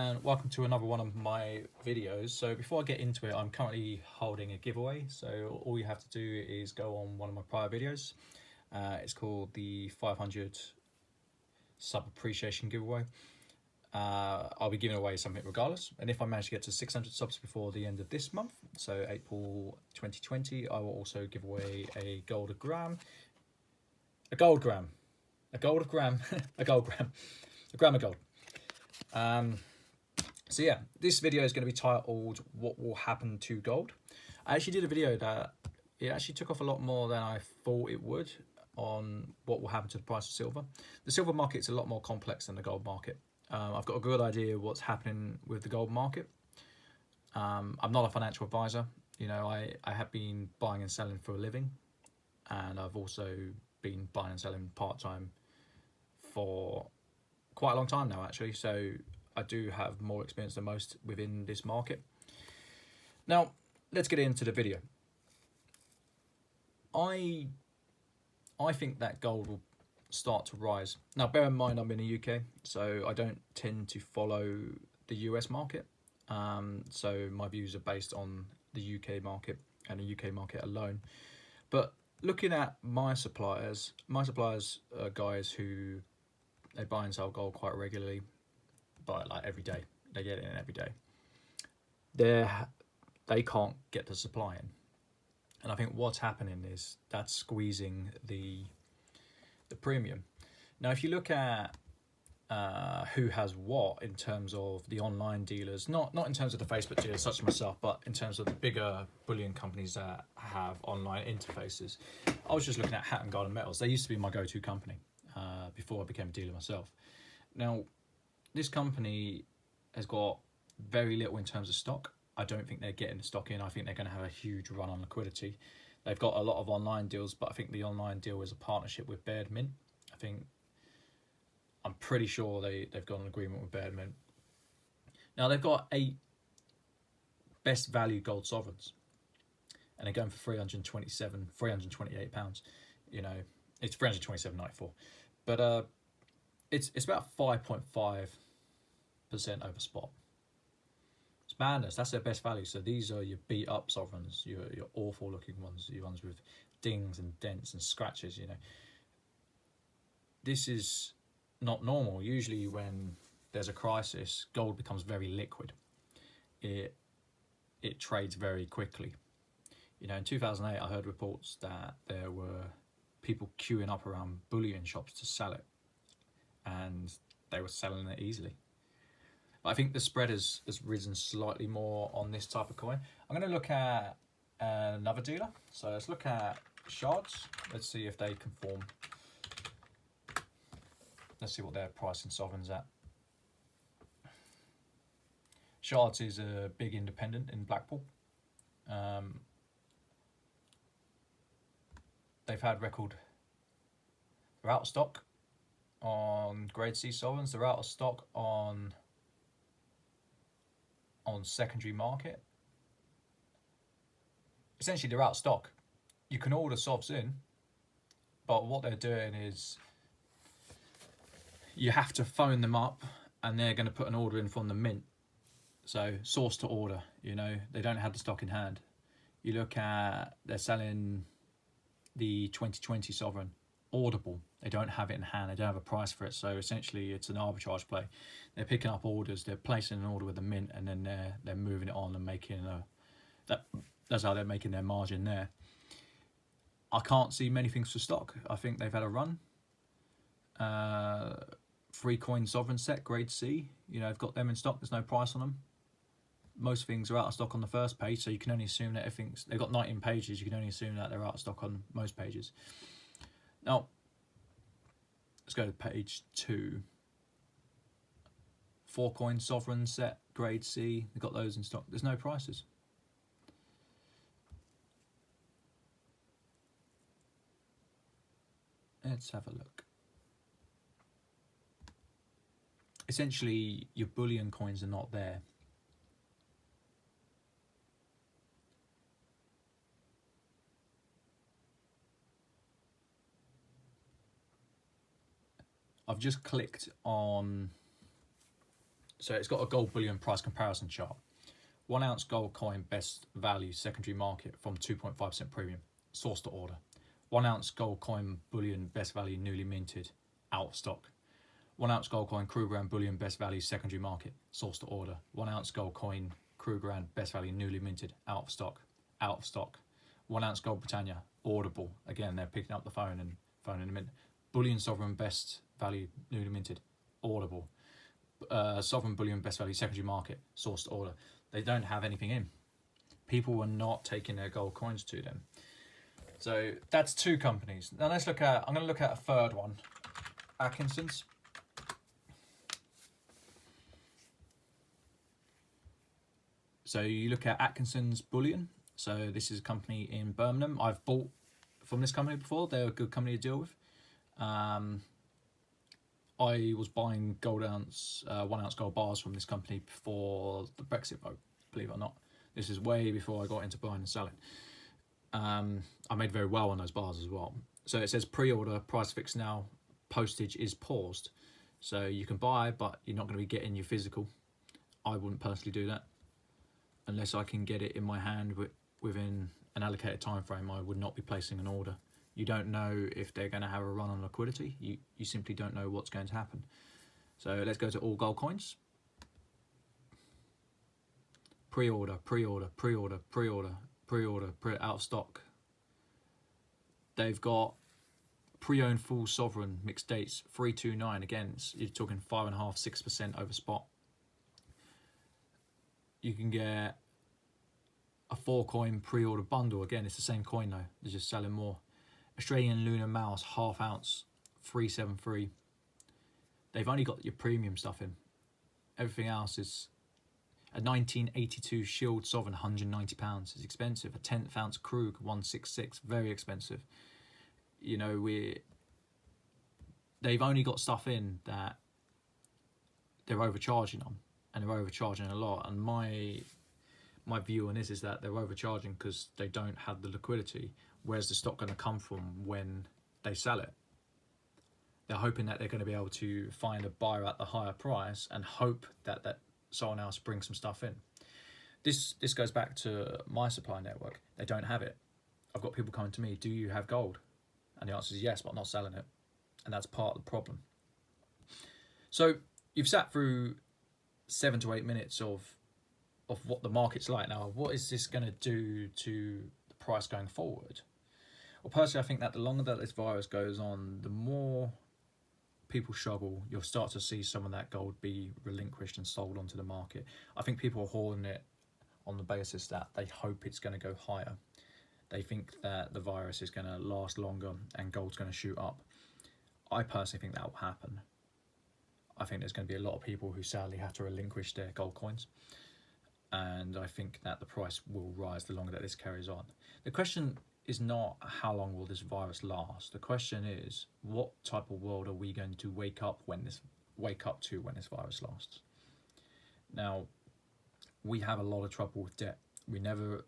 and welcome to another one of my videos. So before I get into it, I'm currently holding a giveaway. So all you have to do is go on one of my prior videos. It's called the 500 sub appreciation giveaway. I'll be giving away something regardless, and if I manage to get to 600 subs before the end of this month, so April 2020, I will also give away a gold gram, a gram of gold. So yeah, this video is going to be titled "What Will Happen to Gold." I actually did a video that it actually took off a lot more than I thought it would on what will happen to the price of silver. The silver market's a lot more complex than the gold market. I've got a good idea what's happening with the gold market. I'm not a financial advisor. You know, I have been buying and selling for a living, and I've also been buying and selling part-time for quite a long time now, actually. So I do have more experience than most within this market. Now, let's get into the video. I think that gold will start to rise. Now, bear in mind, I'm in the UK, so I don't tend to follow the US market. So my views are based on the UK market and the UK market alone. But looking at my suppliers are guys who they buy and sell gold quite regularly, but like every day. They get it in every day. They can't get the supply in. And I think what's happening is that's squeezing the premium. Now, if you look at who has what in terms of the online dealers, not in terms of the Facebook dealers such as myself, but in terms of the bigger bullion companies that have online interfaces. I was just looking at Hatton Garden Metals. They used to be my go-to company before I became a dealer myself. Now, this company has got very little in terms of stock. I don't think they're getting the stock in. I think they're going to have a huge run on liquidity. They've got a lot of online deals, but I think the online deal is a partnership with Baird Mint. I'm pretty sure they've got an agreement with Baird Mint. Now, they've got 8 best value gold sovereigns, and they're going for £328. You know, it's £327.94, but it's about 5.5% over spot. It's madness. That's their best value. So these are your beat up sovereigns, your awful looking ones, your ones with dings and dents and scratches. You know, this is not normal. Usually when there's a crisis, gold becomes very liquid. It trades very quickly. You know, in 2008, I heard reports that there were people queuing up around bullion shops to sell it, and they were selling it easily. But I think the spread has risen slightly more on this type of coin. I'm going to look at another dealer. So let's look at Shards. Let's see if they conform. Let's see what their pricing sovereign's at. Shards is a big independent in Blackpool. They've had record. They're out of stock on grade C sovereigns. They're out of stock on secondary market. Essentially, they're out of stock. You can order sovs in, but what they're doing is you have to phone them up, and they're going to put an order in from the mint. So source to order, you know, they don't have the stock in hand. You look at, they're selling the 2020 sovereign, orderable. They don't have it in hand. They don't have a price for it. So essentially, it's an arbitrage play. They're picking up orders. They're placing an order with the mint, and then they're moving it on and making that's how they're making their margin there. I can't see many things for stock. I think they've had a run. 3 coin sovereign set, grade C. You know, I've got them in stock. There's no price on them. Most things are out of stock on the first page, so you can only assume that they've got 19 pages. You can only assume that they're out of stock on most pages. Now, let's go to page 2. 4 coin sovereign set, grade C. They've got those in stock. There's no prices. Let's have a look. Essentially, your bullion coins are not there. I've just clicked on So it's got a gold bullion price comparison chart. 1 ounce gold coin best value secondary market from 2.5% premium, source to order. 1 ounce gold coin bullion best value newly minted, out of stock. 1 ounce gold coin Krugerrand bullion best value secondary market, source to order. 1 ounce gold coin Krugerrand best value newly minted, out of stock, out of stock. 1 ounce gold Britannia, audible. Again, they're picking up the phone and phoning them in. Bullion sovereign best value newly minted, audible. Sovereign bullion best value secondary market, source to order. They don't have anything in. People were not taking their gold coins to them. So that's 2 companies. Now let's look at, I'm going to look at a third one, Atkinson's. So you look at Atkinson's Bullion. So this is a company in Birmingham. I've bought from this company before. They're a good company to deal with. I was buying 1 ounce gold bars from this company before the Brexit vote, believe it or not. This is way before I got into buying and selling. I made very well on those bars as well. So it says pre-order, price fixed now, postage is paused. So you can buy, but you're not going to be getting your physical. I wouldn't personally do that. Unless I can get it in my hand within an allocated time frame, I would not be placing an order. You don't know if they're going to have a run on liquidity. You simply don't know what's going to happen. So let's go to all gold coins. Pre-order, pre-order, pre-order, pre-order, pre-order, out of stock. They've got pre-owned full sovereign mixed dates 329. Again, you're talking 5.5%, 6% over spot. You can get a 4 coin pre-order bundle. Again, it's the same coin though. They're just selling more. Australian Lunar Mouse half ounce 373. They've only got your premium stuff in. Everything else is a 1982 Shield Sovereign, £190. It's expensive. A 10th ounce Krug 166, very expensive. You know, they've only got stuff in that they're overcharging on, and they're overcharging a lot. And my view on this is that they're overcharging because they don't have the liquidity. Where's the stock going to come from when they sell it? They're hoping that they're going to be able to find a buyer at the higher price and hope that someone else brings some stuff in. This goes back to my supply network. They don't have it. I've got people coming to me, do you have gold? And the answer is yes, but I'm not selling it. And that's part of the problem. So you've sat through 7 to 8 minutes of what the market's like now. What is this going to do to the price going forward? Well, personally, I think that the longer that this virus goes on, the more people struggle, you'll start to see some of that gold be relinquished and sold onto the market. I think people are hoarding it on the basis that they hope it's going to go higher. They think that the virus is going to last longer and gold's going to shoot up. I personally think that will happen. I think there's going to be a lot of people who sadly have to relinquish their gold coins. And I think that the price will rise the longer that this carries on. The question is not how long will this virus last. The question is, what type of world are we going to wake up to when this virus lasts? Now, we have a lot of trouble with debt. We never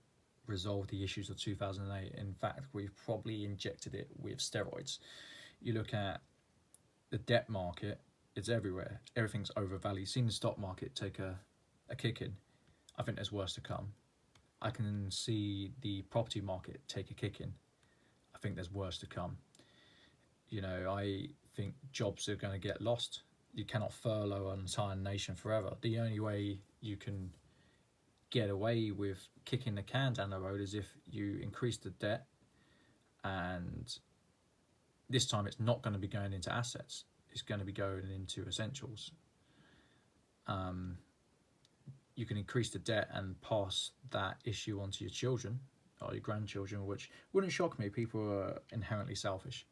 resolved the issues of 2008. In fact, we've probably injected it with steroids. You look at the debt market, it's everywhere. Everything's overvalued. You've seen the stock market take a kick in. I think there's worse to come. I can see the property market take a kick in. I think there's worse to come. You know, I think jobs are going to get lost. You cannot furlough an entire nation forever. The only way you can get away with kicking the can down the road is if you increase the debt, and this time it's not going to be going into assets. It's going to be going into essentials. You can increase the debt and pass that issue on to your children or your grandchildren, which wouldn't shock me. People are inherently selfish.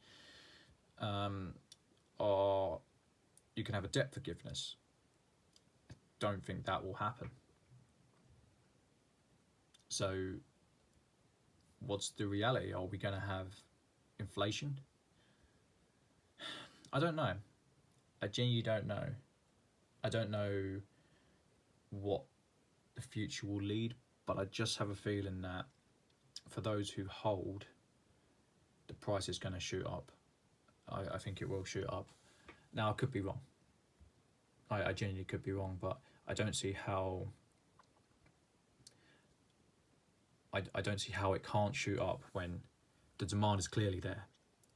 Or you can have a debt forgiveness. I don't think that will happen. So what's the reality? Are we going to have inflation? I don't know. I genuinely don't know. I don't know what the future will lead, but I just have a feeling that for those who hold, the price is going to shoot up. I think it will shoot up. Now, I could be wrong. I genuinely could be wrong, but I don't see how. I don't see how it can't shoot up when the demand is clearly there.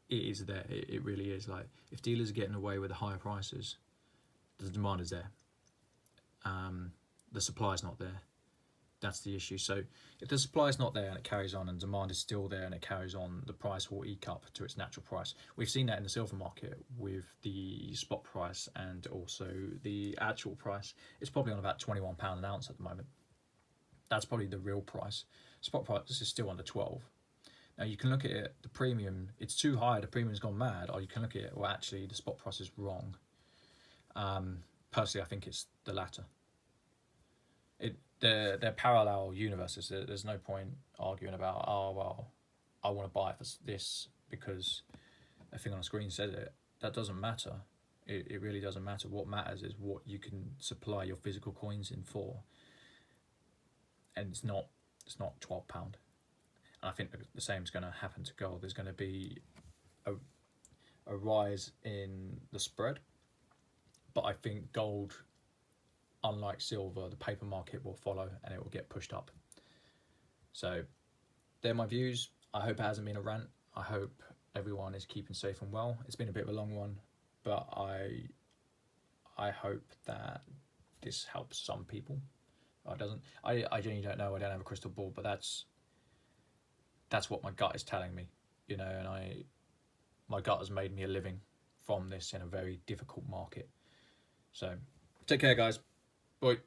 It is there. It really is. Like, if dealers are getting away with the higher prices, the demand is there. The supply is not there. That's the issue. So if the supply is not there and it carries on, and demand is still there and it carries on, the price will eke up to its natural price. We've seen that in the silver market with the spot price and also the actual price. It's probably on about £21 an ounce at the moment. That's probably the real price. Spot price is still under 12. Now you can look at it, the premium, it's too high, the premium's gone mad, or you can look at it, well, actually the spot price is wrong. Personally, I think it's the latter. They're parallel universes. There's no point arguing about, oh well, I want to buy it for this because a thing on a screen says it. That doesn't matter. It really doesn't matter. What matters is what you can supply your physical coins in for, and it's not £12. And I think the same is going to happen to gold. There's going to be a rise in the spread, but I think gold, unlike silver, the paper market will follow and it will get pushed up. So they're my views. I hope it hasn't been a rant. I hope everyone is keeping safe and well. It's been a bit of a long one, but I hope that this helps some people. It doesn't. I genuinely don't know. I don't have a crystal ball, but that's what my gut is telling me, you know, and my gut has made me a living from this in a very difficult market. So take care, guys. Bye.